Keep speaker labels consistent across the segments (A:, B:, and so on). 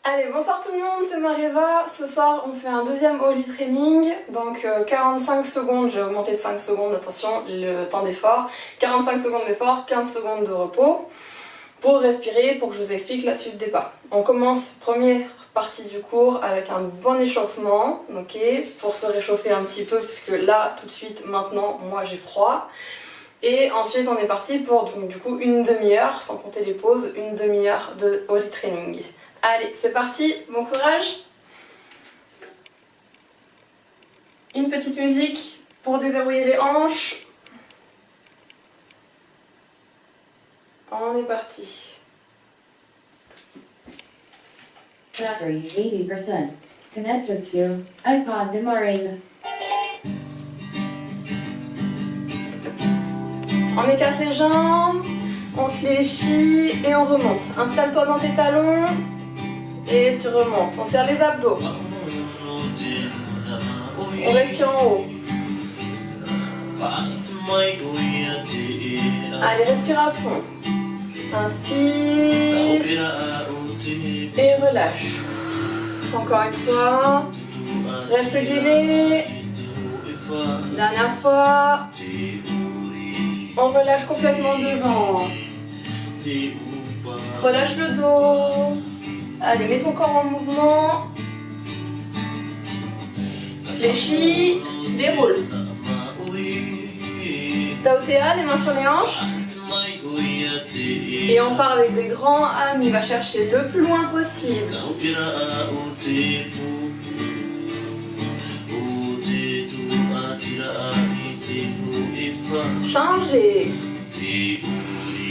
A: Allez, bonsoir tout le monde, c'est Marieva. Ce soir, on fait un deuxième Oli training. Donc 45 secondes, j'ai augmenté de 5 secondes, attention, le temps d'effort. 45 secondes d'effort, 15 secondes de repos pour respirer, pour que je vous explique la suite des pas. On commence première partie du cours avec un bon échauffement, ok, pour se réchauffer un petit peu, puisque là, tout de suite, maintenant, moi j'ai froid. Et ensuite, on est parti pour donc, du coup une demi-heure, sans compter les pauses, une demi-heure de Oli training. Allez, c'est parti, bon courage. Une petite musique pour déverrouiller les hanches. On est parti.
B: Battery 80%. Connected to iPod Demarine.
A: On écarte les jambes, on fléchit et on remonte. Installe-toi dans tes talons et tu remontes. On serre les abdos. On respire en haut. Allez, respire à fond. Inspire et relâche. Encore une fois. Reste gainé. Dernière fois. On relâche complètement devant. Relâche le dos. Allez, mets ton corps en mouvement. Fléchis, déroule. Taotea, les mains sur les hanches. Et on part avec des grands âmes. Il va chercher le plus loin possible. Changez.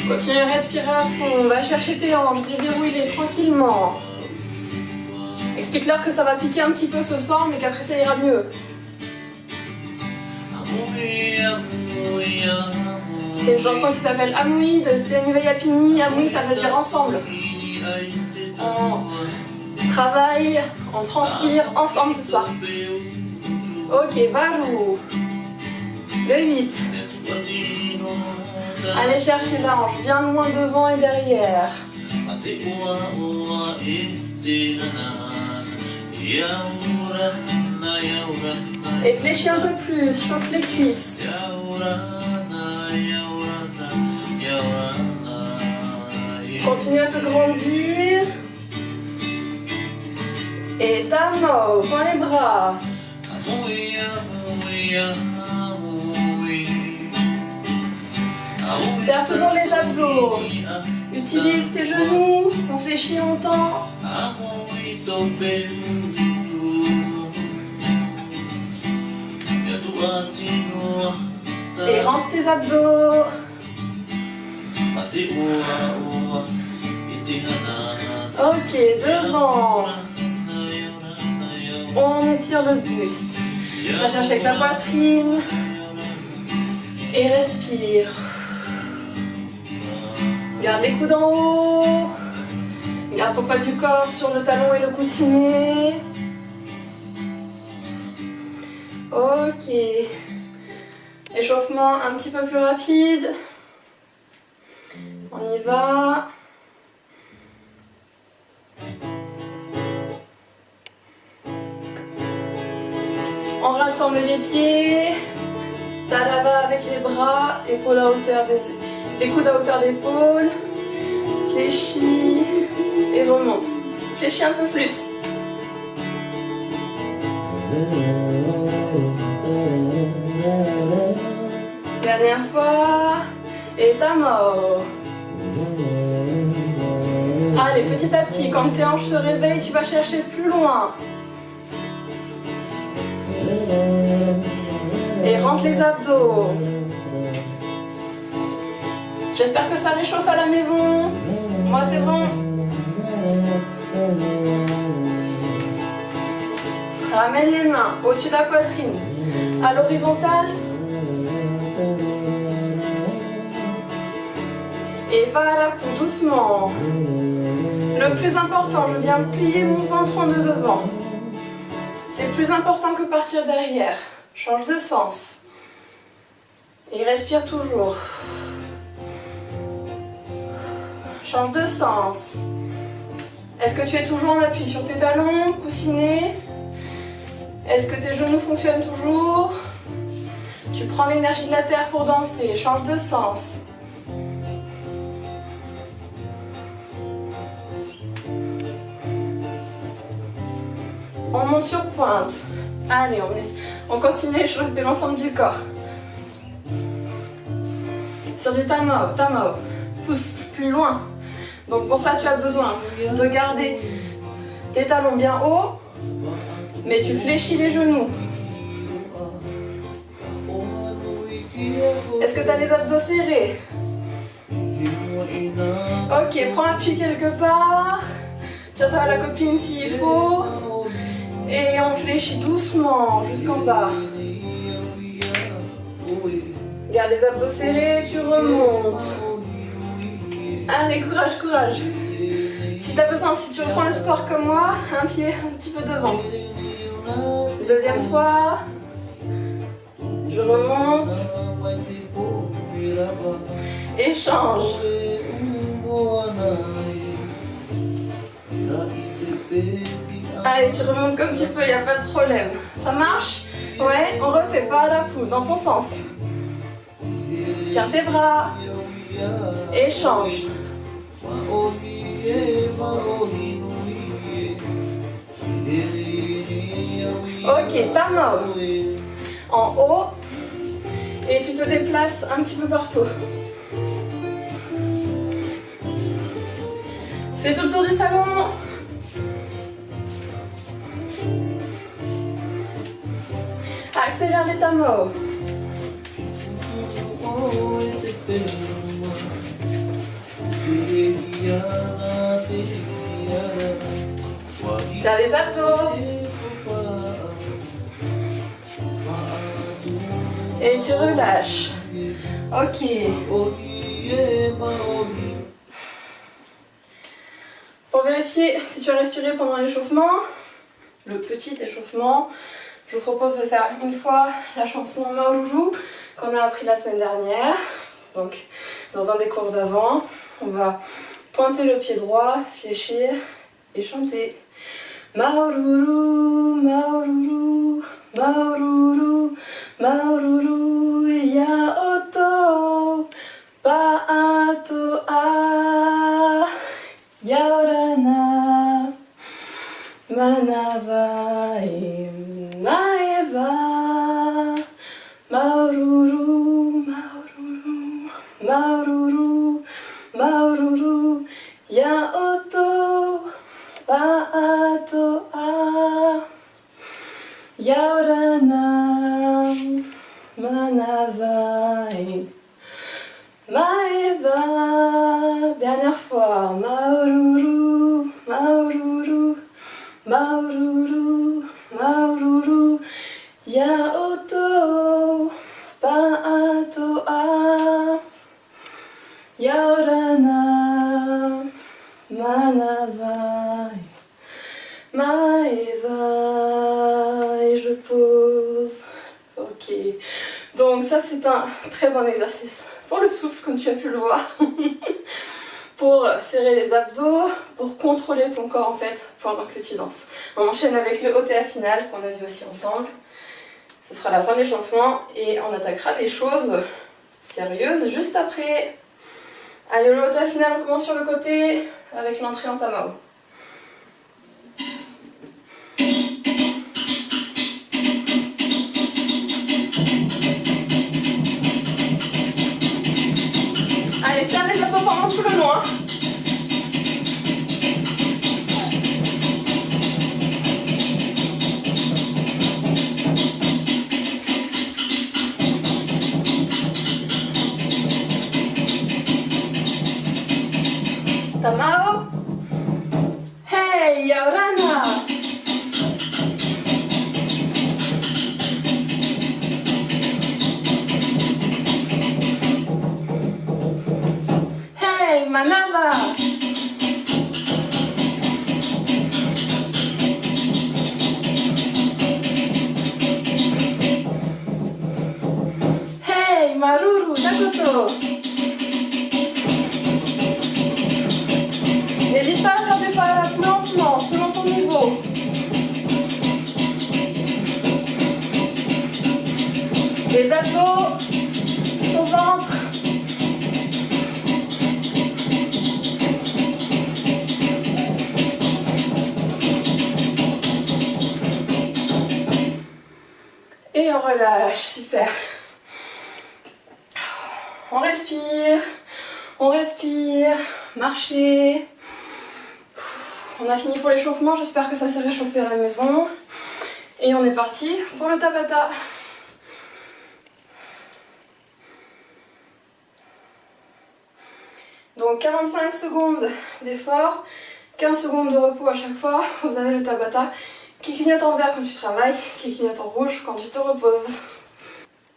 A: Continue à respirer à fond. Va chercher tes hanches. Déverrouille-les tranquillement. Explique-leur que ça va piquer un petit peu ce soir, mais qu'après ça ira mieux. C'est une chanson qui s'appelle Amui de Tenu Yapini. Amui, ça veut dire ensemble. On travaille, on transpire ensemble ce soir. Ok, Varou. Le 8. Allez chercher la hanche bien loin devant et derrière. Et fléchis un peu plus, chauffe les cuisses. Continue à te grandir. Et Damo, prends les bras. Serre toujours les abdos. Utilise tes genoux, on fléchit longtemps. Et rentre tes abdos. Ok, devant. On étire le buste. On va chercher avec la poitrine. Et respire. Garde les coudes en haut. Garde ton poids du corps sur le talon et le coussinet. Ok. Échauffement un petit peu plus rapide. On y va. On rassemble les pieds. Talaba avec les bras, épaules à hauteur des... les coudes à hauteur d'épaule. Fléchis et remonte. Fléchis un peu plus. Dernière fois. Et ta mort. Allez, petit à petit, quand tes hanches se réveillent, tu vas chercher plus loin. Et rentre les abdos. J'espère que ça réchauffe à la maison. Moi, c'est bon. Ramène les mains au-dessus de la poitrine, à l'horizontale. Et voilà, tout doucement. Le plus important, je viens plier mon ventre en deux devant. C'est plus important que partir derrière. Change de sens. Et respire toujours. Change de sens. Est-ce que tu es toujours en appui sur tes talons, coussinés? Est-ce que tes genoux fonctionnent toujours? Tu prends l'énergie de la terre pour danser, change de sens. On monte sur pointe. Allez, on continue à échauffer l'ensemble du corps. Sur du tamao, tamao. Pousse plus loin. Donc pour ça, tu as besoin de garder tes talons bien hauts, mais tu fléchis les genoux. Est-ce que tu as les abdos serrés? Ok, prends appui quelque part. Tire-toi à la copine s'il faut. Et on fléchit doucement jusqu'en bas. Garde les abdos serrés, tu remontes. Allez, courage, courage. Si tu as besoin, si tu reprends le score comme moi, un pied un petit peu devant. Deuxième fois. Je remonte. Et change. Allez, tu remontes comme tu peux, il n'y a pas de problème. Ça marche? Ouais, on refait pas à la poule, dans ton sens. Tiens tes bras. Et change. Ok, tamao. En haut. Et tu te déplaces un petit peu partout. Fais tout le tour du salon. Accélère les tamao. Serre les abdos. Et tu relâches. Ok. Pour vérifier si tu as respiré pendant l'échauffement, le petit échauffement, je vous propose de faire une fois la chanson Maoulou qu'on a appris la semaine dernière. Donc, dans un des cours d'avant, on va pointer le pied droit, fléchir et chanter. Maoulou, Maoulou, Maoulou, Maoulou, ya oto, paato a, yaorana, manava e maeva, Maoulou, Maoulou, Maoulou, Maoulou, ya oto, paato a, yaorana, manava e maeva. Dernière fois. Maoulou, Maoulou, Maoulou, Maoulou, ya oto, paato a, yaorana, manava maeva. Et je pose. Ok. Donc ça c'est un très bon exercice pour le souffle comme tu as pu le voir. Pour serrer les abdos, pour contrôler ton corps en fait pendant que tu danses. On enchaîne avec le OTA final qu'on a vu aussi ensemble. Ce sera la fin de l'échauffement et on attaquera les choses sérieuses juste après. Allez, le OTA final, on commence sur le côté avec l'entrée en tamao. Allez, serre les abdos pendant tout le long. Hein. Tamao. Hey, yaorana. Hey, manava. Hey, maruru, dakoto. N'hésite pas à faire des fois à la planche. Go. Les abdos, ton ventre. Et on relâche, super. On respire, marcher. On a fini pour l'échauffement, j'espère que ça s'est réchauffé à la maison. Et on est parti pour le Tabata. Donc 45 secondes d'effort, 15 secondes de repos à chaque fois. Vous avez le Tabata qui clignote en vert quand tu travailles, qui clignote en rouge quand tu te reposes.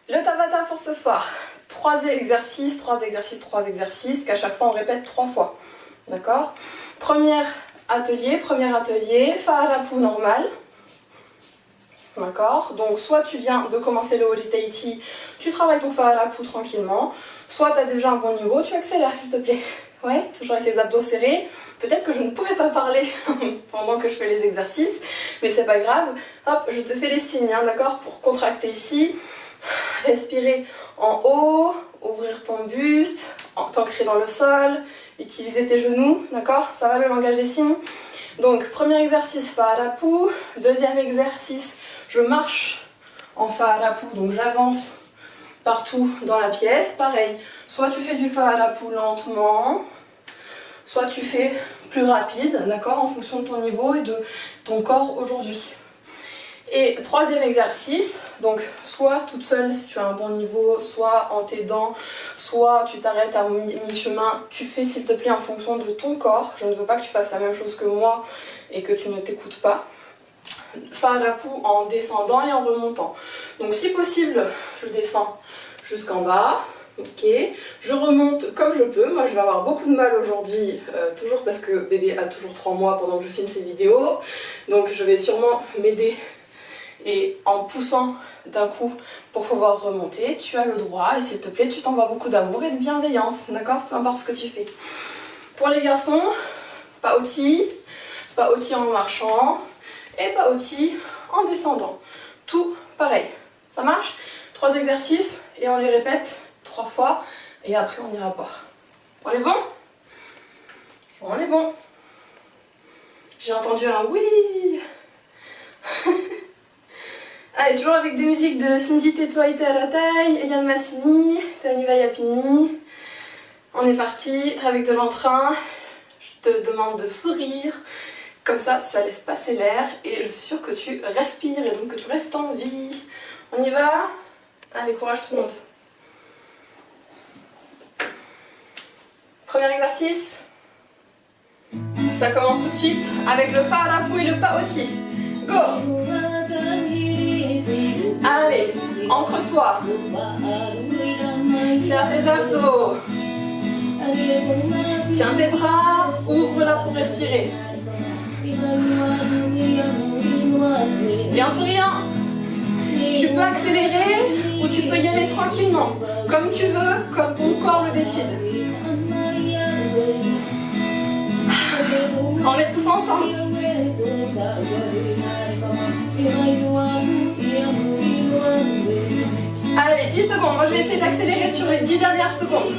A: Le Tabata pour ce soir. 3 exercices, qu'à chaque fois on répète 3 fois. D'accord? Premier atelier, Fa'arapu normal. D'accord? Donc soit tu viens de commencer le Holy Taiti, tu travailles ton Fa'arapu tranquillement, soit tu as déjà un bon niveau, tu accélères s'il te plaît. Ouais, toujours avec les abdos serrés. Peut-être que je ne pourrai pas parler pendant que je fais les exercices, mais c'est pas grave. Hop, je te fais les signes, hein, d'accord? Pour contracter ici, respirer en haut, ouvrir ton buste, t'ancrer dans le sol, utiliser tes genoux, d'accord? Ça va le langage des signes? Donc, premier exercice, Fa'arapu. Deuxième exercice, je marche en Fa'arapu, donc j'avance partout dans la pièce. Pareil, soit tu fais du Fa'arapu lentement, soit tu fais plus rapide, d'accord, en fonction de ton niveau et de ton corps aujourd'hui. Et troisième exercice, donc soit toute seule si tu as un bon niveau, soit en t'aidant, soit tu t'arrêtes à mi-chemin, tu fais s'il te plaît en fonction de ton corps. Je ne veux pas que tu fasses la même chose que moi et que tu ne t'écoutes pas. Fa'arapu en descendant et en remontant. Donc si possible, je descends jusqu'en bas. Ok, je remonte comme je peux. Moi je vais avoir beaucoup de mal aujourd'hui, toujours parce que bébé a toujours 3 mois pendant que je filme ces vidéos. Donc je vais sûrement m'aider et en poussant d'un coup pour pouvoir remonter. Tu as le droit et s'il te plaît tu t'envoies beaucoup d'amour et de bienveillance, d'accord? Peu importe ce que tu fais. Pour les garçons, pas oti en marchant et pas oti en descendant. Tout pareil, ça marche? 3 exercices et on les répète 3 fois et après on ira boire. On est bon? On est bon. J'ai entendu un oui. Allez, toujours avec des musiques de Cindy Tetouaïte à la taille, Yann Massini, Taniva Yapini. On est parti avec de l'entrain. Je te demande de sourire. Comme ça laisse passer l'air et je suis sûre que tu respires et donc que tu restes en vie. On y va? Allez, courage tout le monde. Premier exercice. Ça commence tout de suite avec le Fa'arapu et le Paoti. Go! Allez, ancre-toi. Serre tes abdos. Tiens tes bras, ouvre-la pour respirer. Et en souriant, tu peux accélérer ou tu peux y aller tranquillement, comme tu veux, comme ton corps le décide. On est tous ensemble. Allez, 10 secondes. Moi, je vais essayer d'accélérer sur les 10 dernières secondes.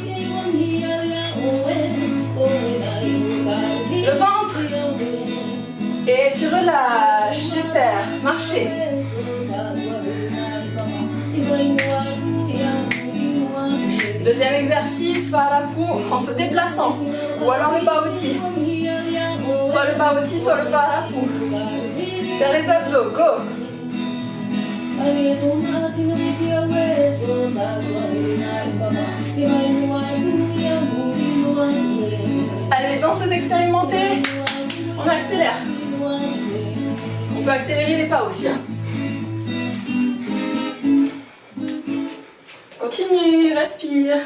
A: Le ventre. Et tu relâches. Super. Marchez. Deuxième exercice, Fa'arapu en se déplaçant. Ou alors le Paoti. Soit le Paoti, soit le Fa'arapu. Serre les abdos. Go. Allez, danseuse expérimentée, on accélère. On peut accélérer les pas aussi. Hein. Continue, respire.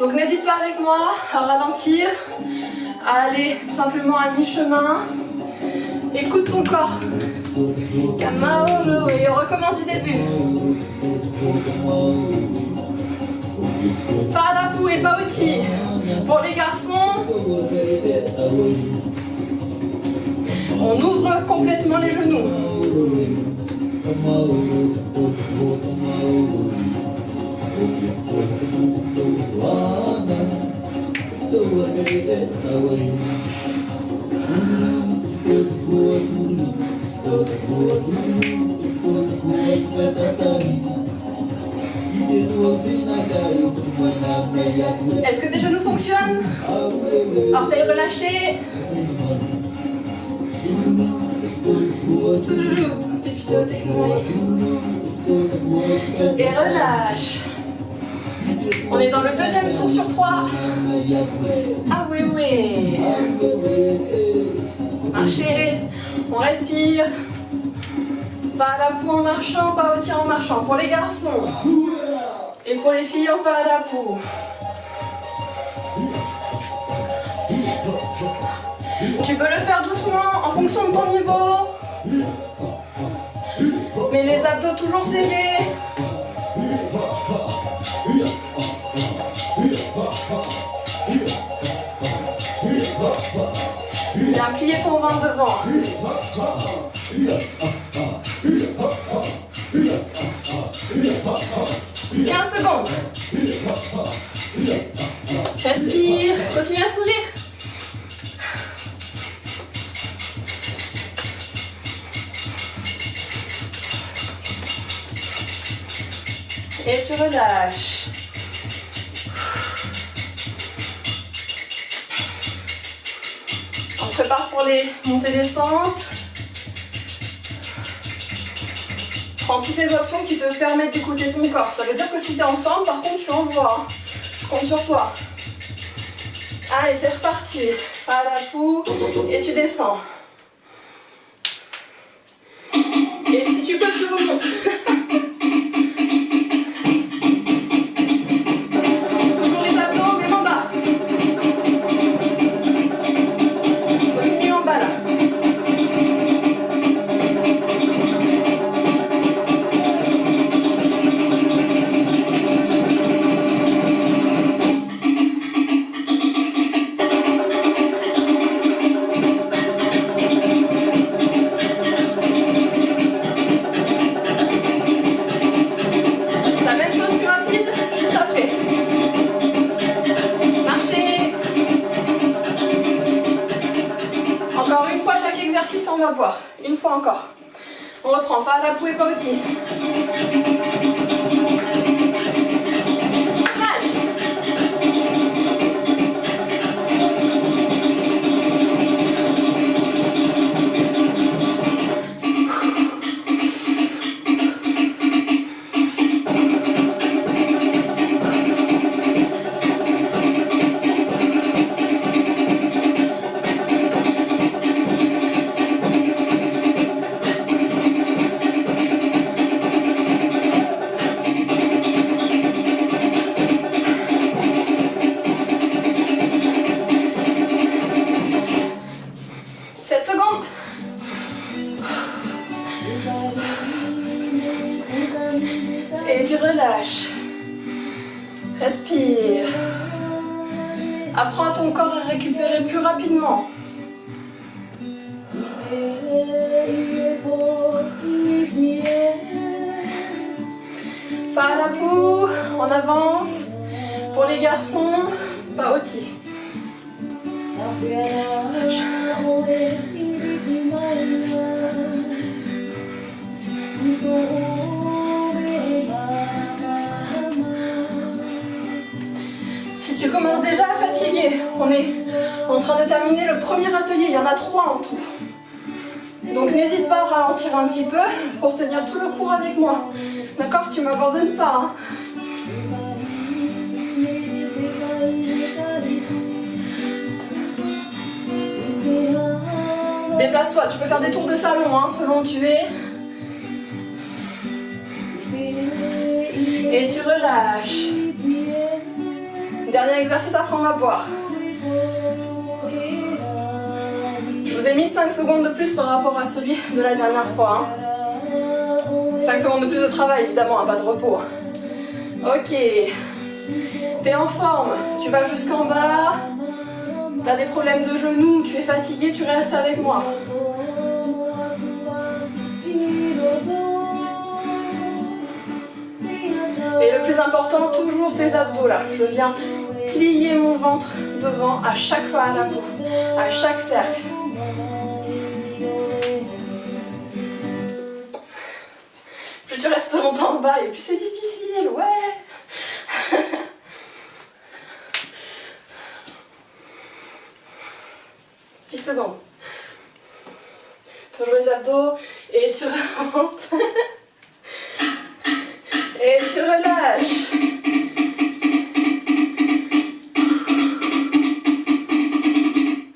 A: Donc n'hésite pas avec moi à ralentir, à aller simplement à mi-chemin. Écoute ton corps. Kamaoro et on recommence du début. Farapu et Bauchi. Pour les garçons, on ouvre complètement les genoux. Est-ce que tes genoux fonctionnent? Orteils relâchés. Toujours. Et relâche. On est dans le deuxième tour sur 3. Ah oui, oui. Marchez. On respire. Farapu en marchant, Bauchi en marchant. Pour les garçons. Et pour les filles, on Farapu. Tu peux le faire doucement en fonction de ton niveau. Mais les abdos toujours serrés. Bien plier ton ventre devant. 15 secondes. Respire. Continue à sourire. Et tu relâches. On se prépare pour les montées-descentes. Prends toutes les options qui te permettent d'écouter ton corps. Ça veut dire que si tu es en forme, par contre, tu envoies. Je compte sur toi. Allez, c'est reparti. Farapu et tu descends. Et si tu peux, tu remontes. On va boire. Une fois encore. On reprend. Farapu et Bauchi. Et tu relâches. Respire. Apprends à ton corps à récupérer plus rapidement. Farapu, on avance. Pour les garçons, Bauchi. Si tu commences déjà à fatiguer, on est en train de terminer le premier atelier, il y en a 3 en tout. Donc n'hésite pas à ralentir un petit peu pour tenir tout le cours avec moi. D'accord? Tu m'abandonnes pas. Hein. Déplace-toi, tu peux faire des tours de salon hein, selon où tu es. Et tu relâches. Dernier exercice, après on va boire. Je vous ai mis 5 secondes de plus par rapport à celui de la dernière fois. 5 secondes de plus de travail, évidemment, pas de repos. Ok. T'es en forme, tu vas jusqu'en bas. T'as des problèmes de genoux, tu es fatigué, tu restes avec moi. Et le plus important, toujours tes abdos là. Je viens plier mon ventre devant à chaque fois à la boue, à chaque cercle. Plus tu restes longtemps en bas et plus c'est difficile, ouais. 8 secondes. Toujours les abdos et tu remontes. Et tu relâches.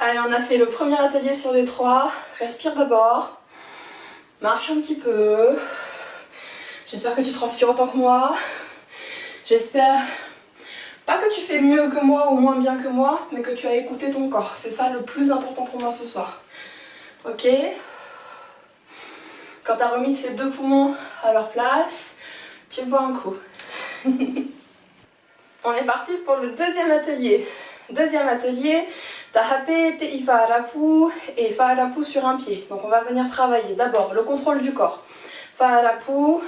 A: Allez, on a fait le premier atelier sur les 3. Respire d'abord. Marche un petit peu. J'espère que tu transpires autant que moi. J'espère pas que tu fais mieux que moi ou moins bien que moi, mais que tu as écouté ton corps. C'est ça le plus important pour moi ce soir. Ok? Quand tu as remis ces 2 poumons à leur place, tu bois un coup. On est parti pour le deuxième atelier. Deuxième atelier, Tahape, Te Ifa'arapu et Fa'arapu sur un pied. Donc on va venir travailler d'abord le contrôle du corps. Fa'arapu,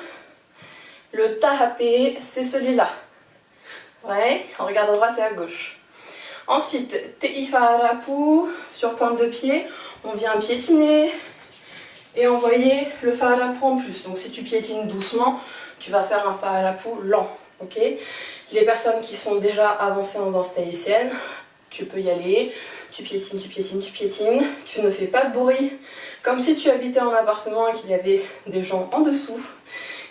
A: le Tahape, c'est celui-là. Ouais, on regarde à droite et à gauche. Ensuite, Te Ifa'arapu sur pointe de pied. On vient piétiner et envoyer le Fa'arapu en plus. Donc si tu piétines doucement, tu vas faire un Fa'arapu lent. Ok? Les personnes qui sont déjà avancées en danse tahitienne, tu peux y aller, tu piétines, tu piétines, tu piétines, tu ne fais pas de bruit, comme si tu habitais en appartement et qu'il y avait des gens en dessous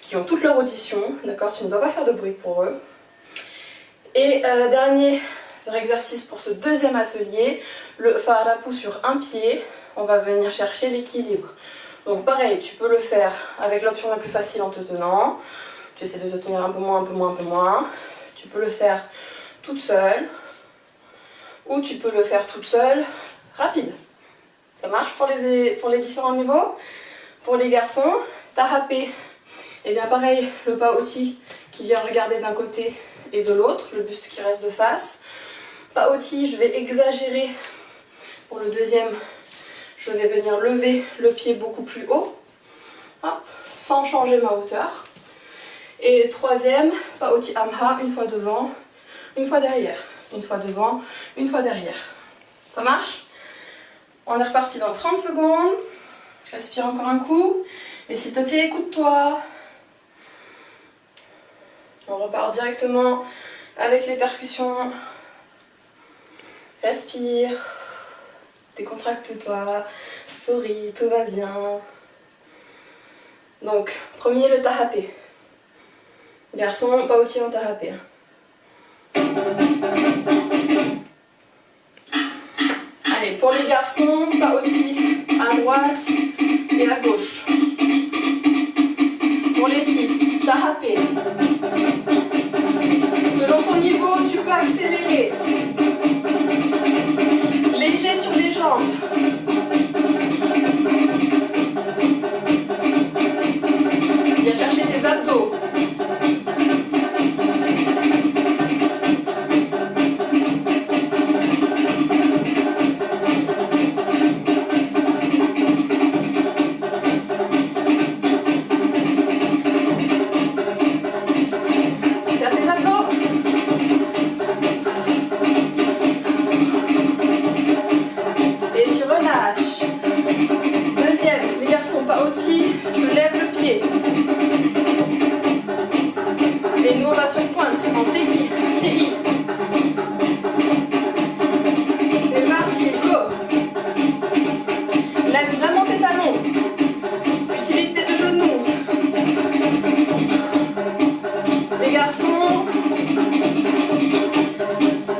A: qui ont toute leur audition, d'accord? Tu ne dois pas faire de bruit pour eux. Et dernier exercice pour ce deuxième atelier, le Fa'arapu sur un pied, on va venir chercher l'équilibre. Donc pareil, tu peux le faire avec l'option la plus facile en te tenant, tu essaies de te tenir un peu moins, un peu moins, un peu moins. Tu peux le faire toute seule ou tu peux le faire toute seule rapide. Ça marche pour les différents niveaux. Pour les garçons, Tahape, et bien pareil, le Paoti qui vient regarder d'un côté et de l'autre, le buste qui reste de face. Paoti, je vais exagérer. Pour le deuxième, je vais venir lever le pied beaucoup plus haut, hop, sans changer ma hauteur. Et troisième, Paoti Amha, une fois devant, une fois derrière. Une fois devant, une fois derrière. Ça marche? On est reparti dans 30 secondes. Respire encore un coup. Et s'il te plaît, écoute-toi. On repart directement avec les percussions. Respire. Décontracte-toi. Souris, tout va bien. Donc, premier, le Tahape. Garçon, Paoti en Tahape. Allez, pour les garçons, Paoti à droite et à gauche. Pour les filles, Tahape. Selon ton niveau, tu peux accélérer. Léger sur les jambes. Viens chercher tes abdos. Je lève le pied. Et nous on va sur pointe en TI. TI. C'est parti, go. Lève vraiment tes talons. Utilise tes 2 genoux. Les garçons.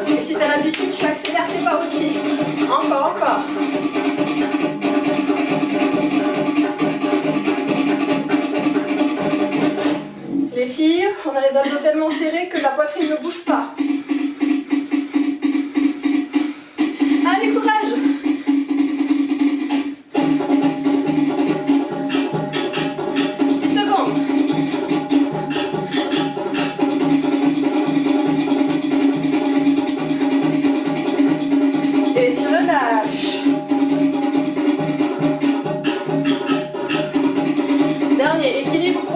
A: Et si tu as l'habitude, tu accélères tes Paoti. Encore, encore. Les filles, on a les abdos tellement serrés que la poitrine ne bouge pas.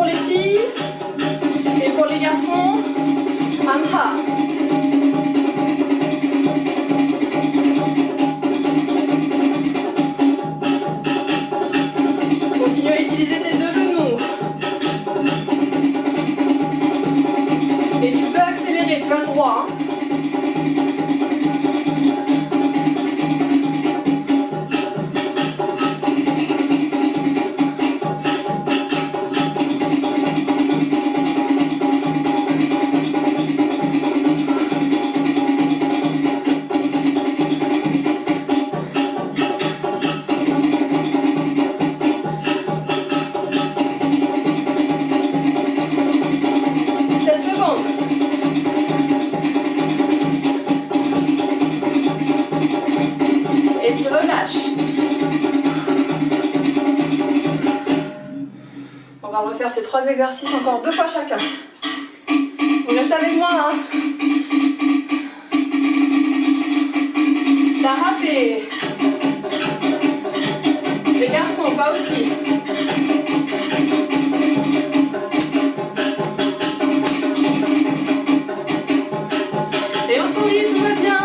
A: pour les filles et pour les garçons, Amha. Continue à utiliser tes deux genoux. Et tu peux accélérer, tu as le droit. On va refaire ces 3 exercices encore 2 fois chacun. Vous restez avec moi, hein. Tahapé. Les garçons, pas outils. Et on sourit, tout va bien.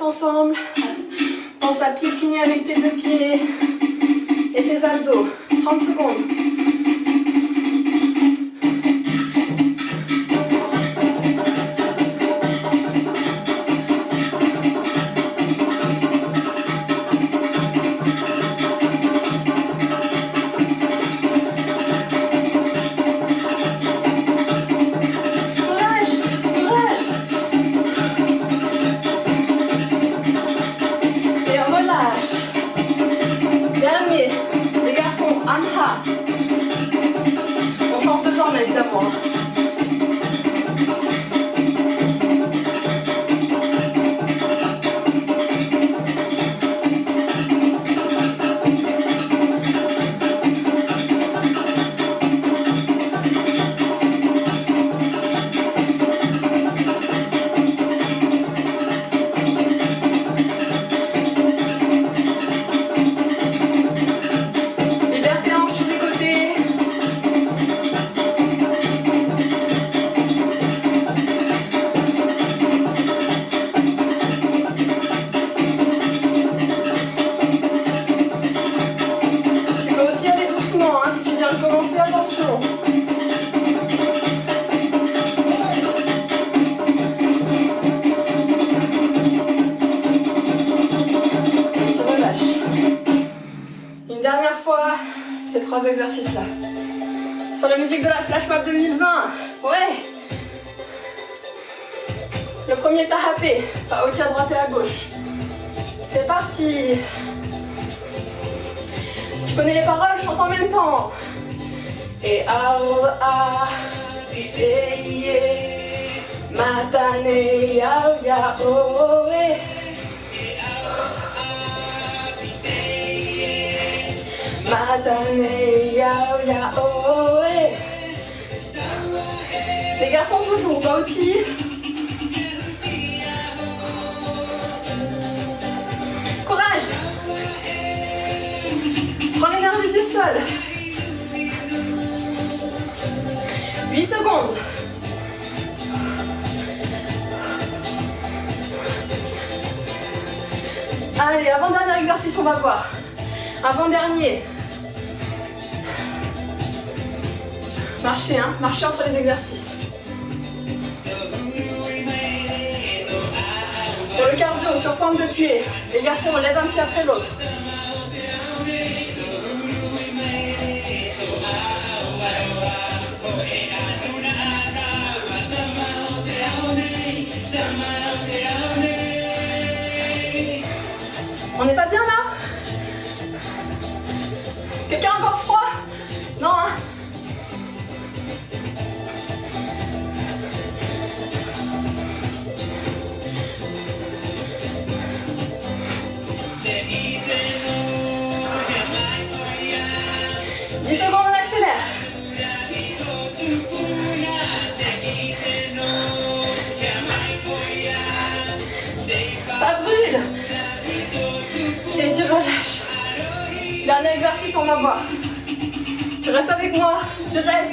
A: Ensemble, pense à piétiner avec tes 2 pieds et tes abdos. 30 secondes. On change de jambe évidemment. Commencez, attention. Et tu relâches. Une dernière fois, ces 3 exercices-là. Sur la musique de la Flash Mob 2020. Ouais. Le premier tahapé, pas aussi à droite et à gauche. C'est parti. Tu connais les paroles, chante en même temps. Et aoa, matane ya ya oe. Matane ya ya oe. Les garçons toujours, pas outils. Courage. Prends l'énergie du sol. 8 secondes. Allez, avant-dernier exercice, on va voir. Avant-dernier. Marchez, hein, marchez entre les exercices. Pour le cardio, sur pointe de pied, les garçons lèvent un pied après l'autre. On n'est pas bien là? Quelqu'un a encore froid? Non, hein? Dernier exercice, on va voir. Tu restes avec moi, tu restes.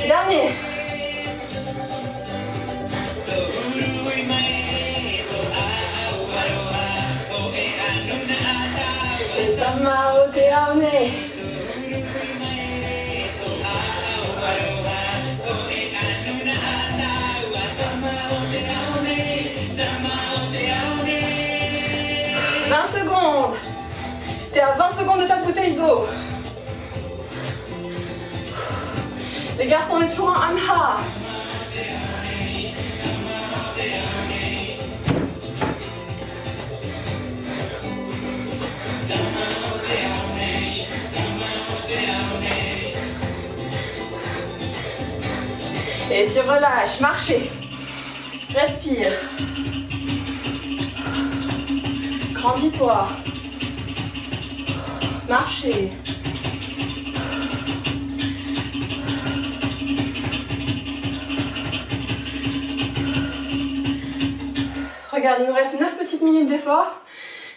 A: Dernier. T'es à 20 secondes de ta bouteille d'eau. Les garçons, on est toujours en anha. Et tu relâches, marchez. Respire. Grandis-toi. Marchez. Regarde, il nous reste 9 petites minutes d'effort.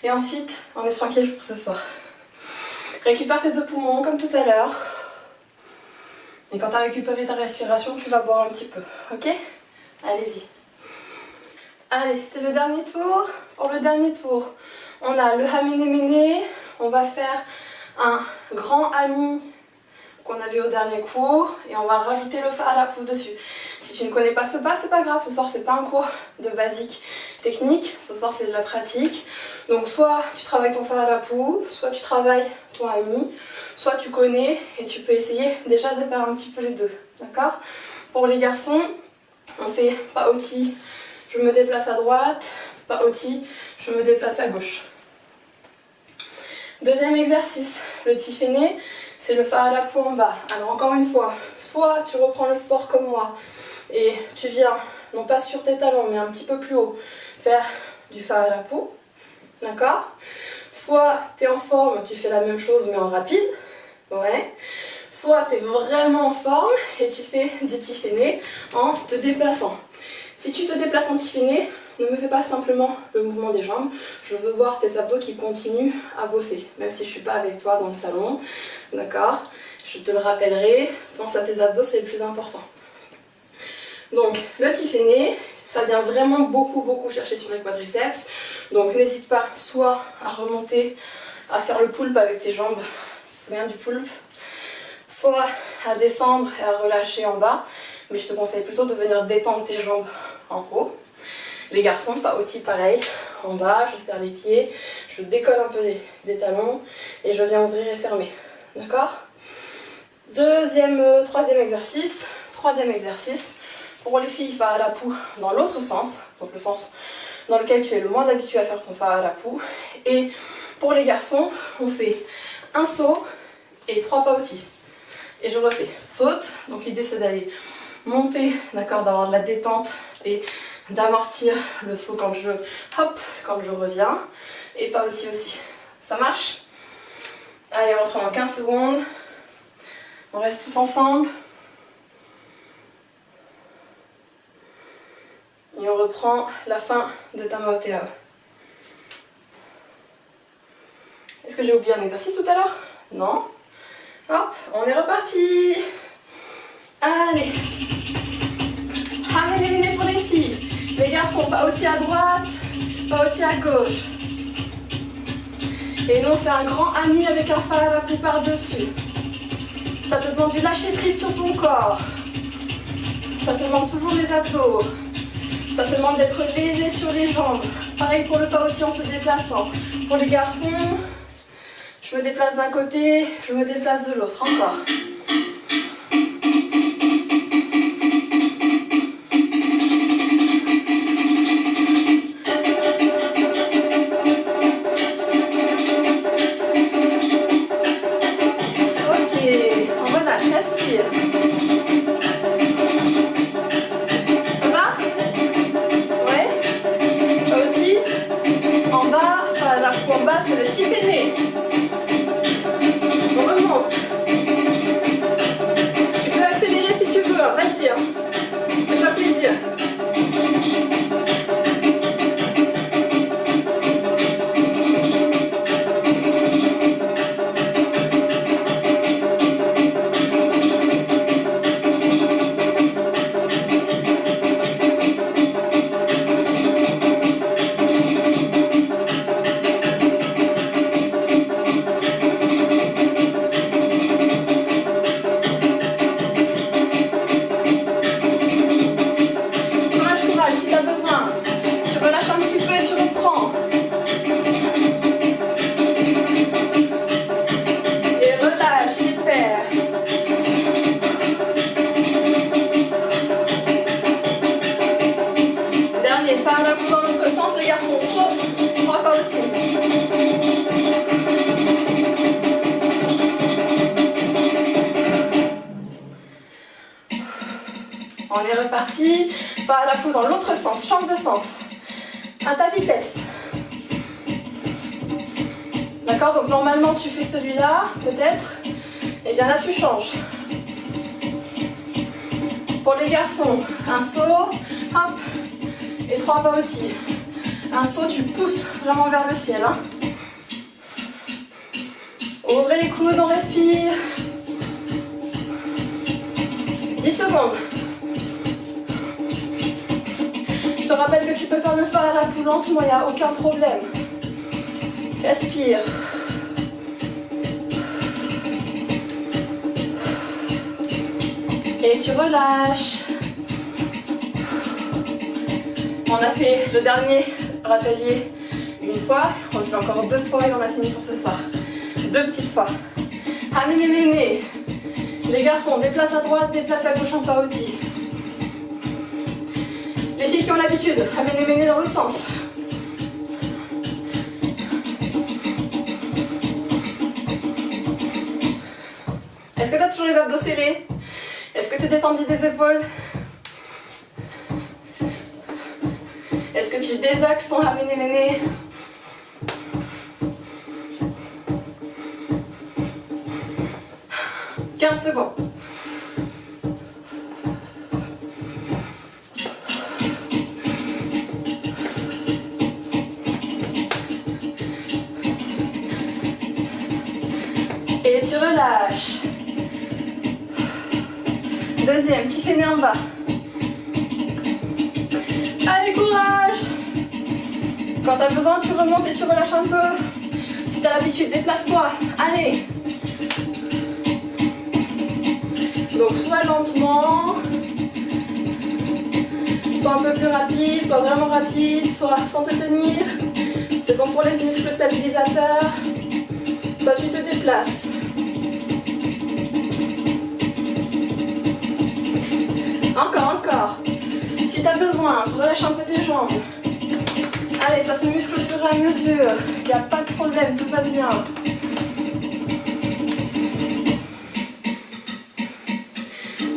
A: Et ensuite, on est tranquille pour ce soir. Récupère tes deux poumons comme tout à l'heure. Et quand tu as récupéré ta respiration, tu vas boire un petit peu. Ok? Allez-y. Allez, c'est le dernier tour. Pour le dernier tour, on a le hamene-mene. On va faire un grand hami qu'on a vu au dernier cours et on va rajouter le fa à la pouf dessus. Si tu ne connais pas ce pas, c'est pas grave, ce soir c'est pas un cours de basique technique, ce soir c'est de la pratique. Donc soit tu travailles ton fa à la pouf, soit tu travailles ton hami, soit tu connais et tu peux essayer déjà de faire un petit peu les deux, d'accord? Pour les garçons, on fait pas oti, je me déplace à droite, pas oti, je me déplace à gauche. Deuxième exercice, le tifene, c'est le fa à la pouf en bas. Alors encore une fois, soit tu reprends le sport comme moi et tu viens, non pas sur tes talons, mais un petit peu plus haut, faire du fa à la pouf, d'accord? Soit tu es en forme, tu fais la même chose mais en rapide, ouais. Soit tu es vraiment en forme et tu fais du tifene en te déplaçant. Si tu te déplaces en tifene, ne me fais pas simplement le mouvement des jambes, je veux voir tes abdos qui continuent à bosser, même si je ne suis pas avec toi dans le salon, d'accord? Je te le rappellerai, pense à tes abdos, c'est le plus important. Donc le tifene, ça vient vraiment beaucoup chercher sur les quadriceps, donc n'hésite pas soit à remonter, à faire le poulpe avec tes jambes, tu te souviens du poulpe? Soit à descendre et à relâcher en bas, mais je te conseille plutôt de venir détendre tes jambes en haut. Les garçons, pas oti pareil, en bas, je serre les pieds, je décolle un peu des talons et je viens ouvrir et fermer, d'accord? Troisième exercice, pour les filles, fa à la pouf dans l'autre sens, donc le sens dans lequel tu es le moins habitué à faire ton fa à la pouf, et pour les garçons, on fait un saut et 3 pas oti. Et je refais, saute, donc l'idée c'est d'aller monter, d'accord, d'avoir de la détente et d'amortir le saut quand je reviens, et pas oti aussi. Ça marche? Allez, on reprend en 15 secondes. On reste tous ensemble. Et on reprend la fin de Tamaotea. Est-ce que j'ai oublié un exercice tout à l'heure? Non? Hop, on est reparti. Allez. Hamene-mene pour les filles. Les garçons, pas oti à droite, pas oti à gauche. Et nous on fait un grand ami avec un Faradapu par-dessus. Ça te demande du lâcher prise sur ton corps. Ça te demande toujours les abdos. Ça te demande d'être léger sur les jambes. Pareil pour le Paoti en se déplaçant. Pour les garçons, je me déplace d'un côté, je me déplace de l'autre. Encore. C'est le Tiffany. On remonte. Tu peux accélérer si tu veux, hein. Vas-y. Hein. Fais-toi plaisir. On est reparti. Faradapu dans l'autre sens, change de sens. À ta vitesse. D'accord, donc normalement tu fais celui-là, peut-être. Et bien là tu changes. Pour les garçons, un saut, hop, et 3 Paoti. Un saut, tu pousses vraiment vers le ciel. Hein. Ouvrez les coudes, on respire. 10 secondes. Je te rappelle que tu peux faire le Faradapu lentement, il n'y a aucun problème. Respire. Et tu relâches. On a fait le dernier râtelier une fois, on le fait encore 2 fois et on a fini pour ce soir. 2 petites fois. Hamine mene. Les garçons, déplace à droite, déplace à gauche en Paoti. Les filles qui ont l'habitude, hamine mene dans l'autre sens. Est-ce que tu as toujours les abdos serrés? Est-ce que tu es détendu des épaules? Est-ce que tu désaxes ton hamine mene? « 15 secondes. Et tu relâches. Deuxième, petit fainé en bas. Allez, courage! Quand tu as besoin, tu remontes et tu relâches un peu. Si tu as l'habitude, déplace-toi. Allez! Donc soit lentement, soit un peu plus rapide, soit vraiment rapide, soit sans te tenir. C'est bon pour les muscles stabilisateurs. Soit tu te déplaces. Encore. Si tu as besoin, relâche un peu tes jambes. Allez, ça se muscle au fur et à mesure. Il n'y a pas de problème, tout va bien.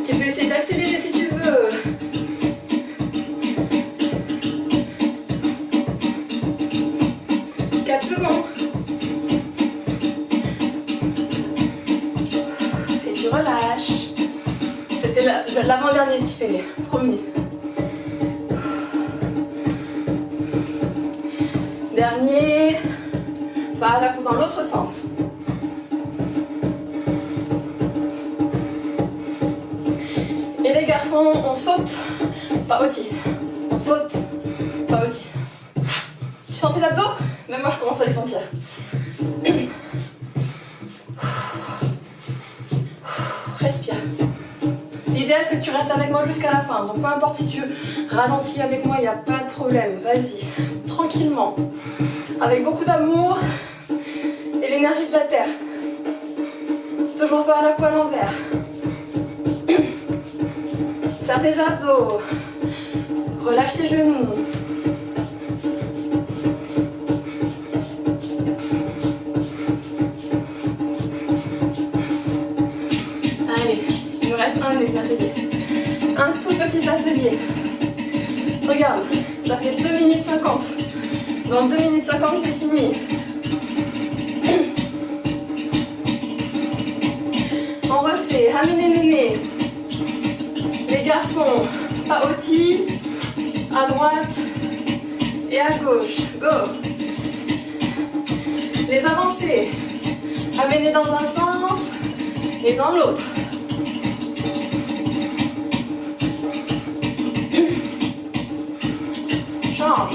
A: Tu peux essayer d'accélérer si tu veux. « 4 secondes. Et tu relâches. C'était l'avant-dernier petit fainé, promis. Dernier. Faradapu dans l'autre sens. Et les garçons, on saute, Paoti. On saute, Paoti. Tu sens tes abdos? Même moi je commence à les sentir. c'est que tu restes avec moi jusqu'à la fin. Donc peu importe si tu ralentis avec moi, il n'y a pas de problème. Vas-y, tranquillement. Avec beaucoup d'amour et l'énergie de la terre. Toujours faire la poêle envers. Serre tes abdos. Relâche tes genoux. Allez, il nous reste un atelier. Un tout petit atelier. Regarde, ça fait 2 minutes 50. Dans 2 minutes 50, c'est fini. On refait, amenez méné. Les garçons, pas oti, à droite et à gauche. Go. Les avancées, amenez dans un sens et dans l'autre. Change.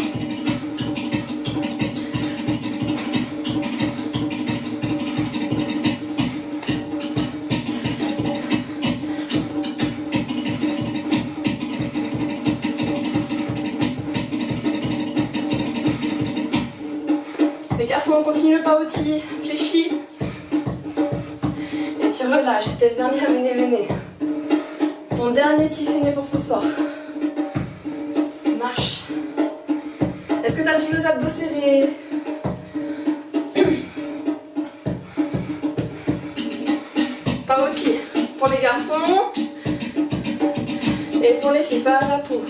A: Les garçons, on continue le pas outil, fléchi. Et tu relâches, c'était le dernier amené-méné. Ton dernier tiffiné pour ce soir. Marche. Est-ce que tu as toujours les abdos serrés? Pas outil pour les garçons et pour les filles, pas à la peau.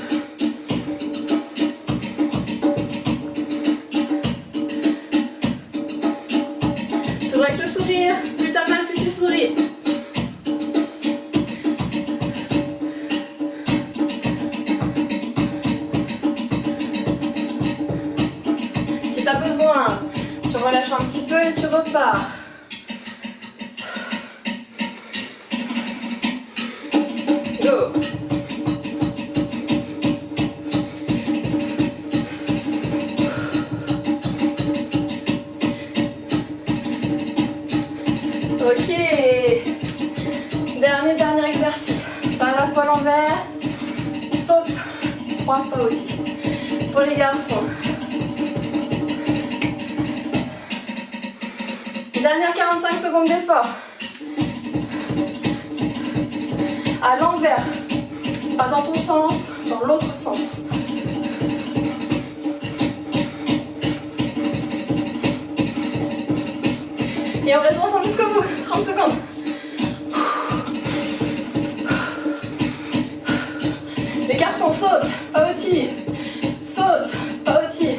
A: Toujours avec le sourire, plus t'as mal, plus tu souris. Si t'as besoin, tu relâches un petit peu et tu repars. Go. Ok. Dernier exercice. Pas la poêle envers. Saute. 3 pas aussi. Pour les garçons. Dernière 45 secondes d'effort. À l'envers. Pas dans ton sens, dans l'autre sens. Et on reste ensemble jusqu'au bout. 30 secondes. Les garçons sautent, pas outil. Saute, pas outil.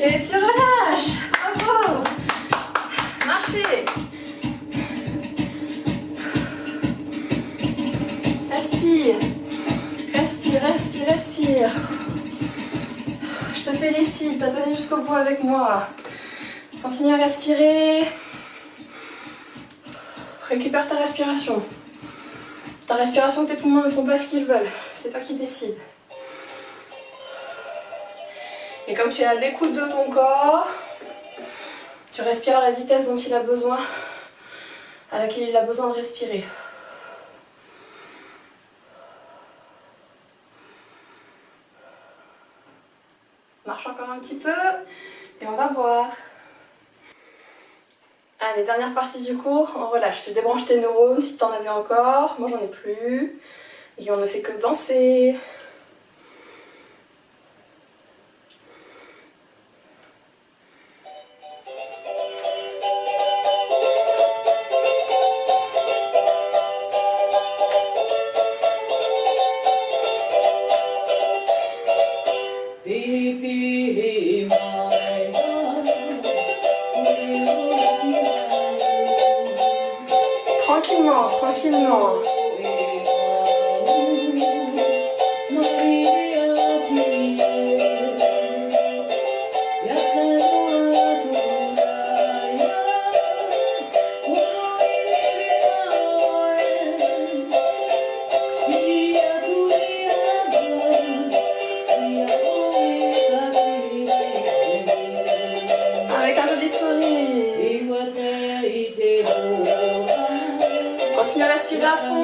A: Et tu relâches. Bravo. Marchez. Respire. Respire, respire, respire. Je te félicite, t'as tenu jusqu'au bout avec moi. Continue à respirer. Récupère ta respiration. Ta respiration, tes poumons ne font pas ce qu'ils veulent. C'est toi qui décides. Et comme tu es à l'écoute de ton corps, tu respires à la vitesse dont il a besoin, à laquelle il a besoin de respirer. Marche encore un petit peu et on va voir. Allez, dernière partie du cours, on relâche. Tu débranches tes neurones si tu en avais encore. Moi, j'en ai plus. Et on ne fait que danser. Tranquillement, tranquillement. Respire à fond.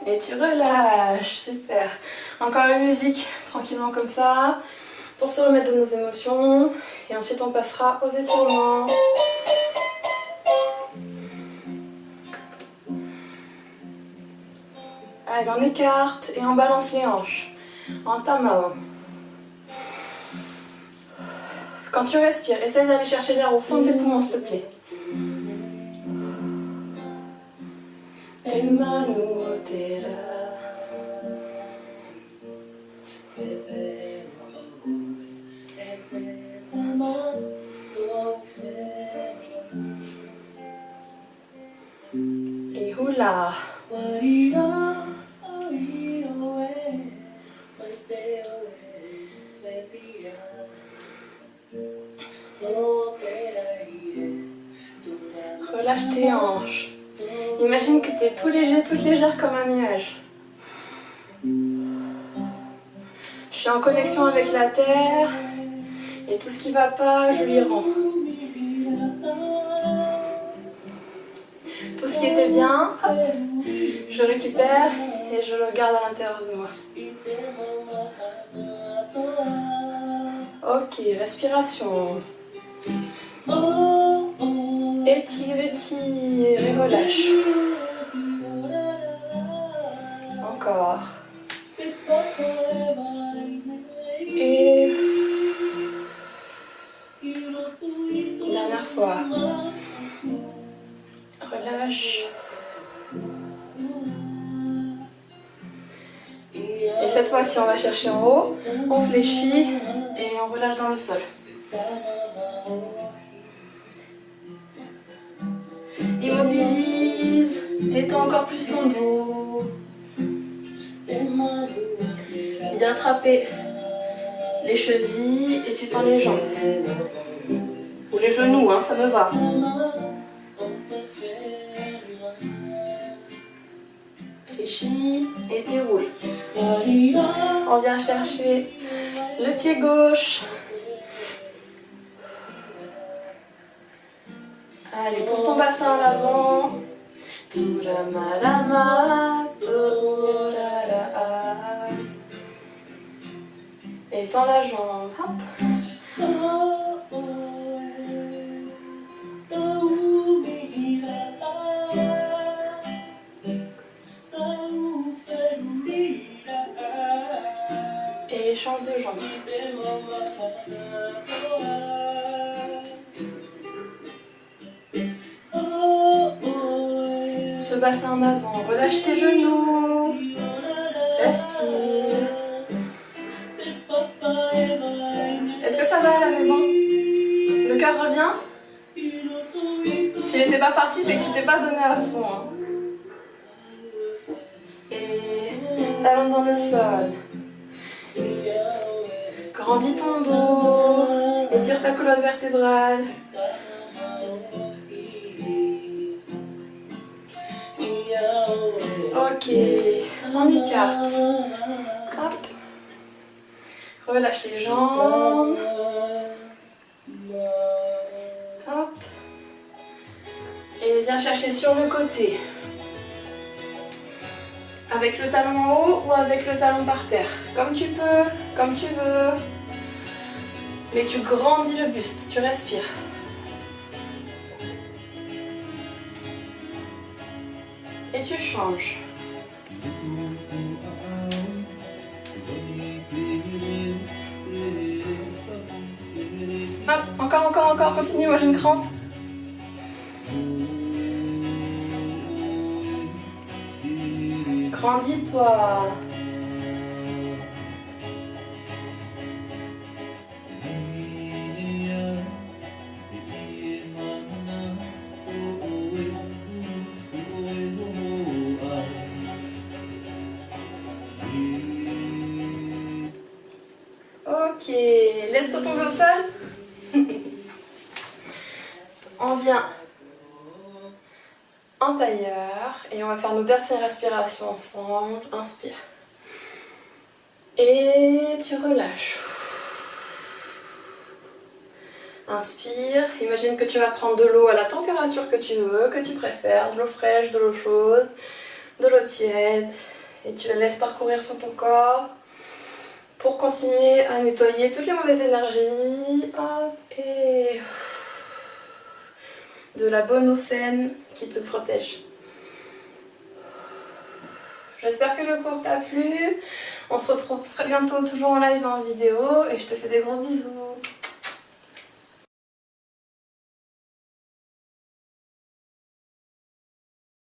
A: Et tu relâches, super. Encore une musique, tranquillement comme ça, pour se remettre de nos émotions. Et ensuite on passera aux étirements. Allez, on écarte et on balance les hanches en tamao. Quand tu respires, essaye d'aller chercher l'air au fond de tes poumons, s'il te plaît. Et hula. Relâche tes hanches. Imagine que tu es tout léger, toute légère comme un nuage. Je suis en connexion avec la terre et tout ce qui ne va pas, je lui rends. Tout ce qui était bien, hop, je le récupère et je le garde à l'intérieur de moi. Ok, respiration. Étire, étire et relâche. Encore. Et dernière fois. Relâche. Et cette fois-ci, on va chercher en haut, on fléchit et on relâche dans le sol. Immobilise, détends encore plus ton dos. Viens attraper les chevilles et tu tends les jambes. Ou les genoux, hein, ça me va. Fléchis et déroule. On vient chercher le pied gauche. Allez, pousse ton bassin à l'avant. Et tends la jambe. Hop. Et change de jambe. Ce bassin en avant, relâche tes genoux. Respire. Est-ce que ça va à la maison? Le cœur revient? S'il n'était pas parti, c'est que tu t'es pas donné à fond. Hein. Et talon dans le sol. Grandis ton dos. Étire ta colonne vertébrale. Ok, on écarte. Hop. Relâche les jambes. Hop. Et viens chercher sur le côté. Avec le talon en haut ou avec le talon par terre. Comme tu peux, comme tu veux. Mais tu grandis le buste, tu respires. Et tu changes. Hop, encore, continue, moi j'ai une crampe. Grandis-toi. hésite à tomber au sol. On vient en tailleur et on va faire nos dernières respirations ensemble. Inspire. Et tu relâches. Inspire. Imagine que tu vas prendre de l'eau à la température que tu veux, que tu préfères. De l'eau fraîche, de l'eau chaude, de l'eau tiède. Et tu la laisses parcourir sur ton corps pour continuer à nettoyer toutes les mauvaises énergies. Hop, et de la bonne eau saine qui te protège. J'espère que le cours t'a plu. On se retrouve très bientôt, toujours en live et en vidéo. Et je te fais des gros bisous.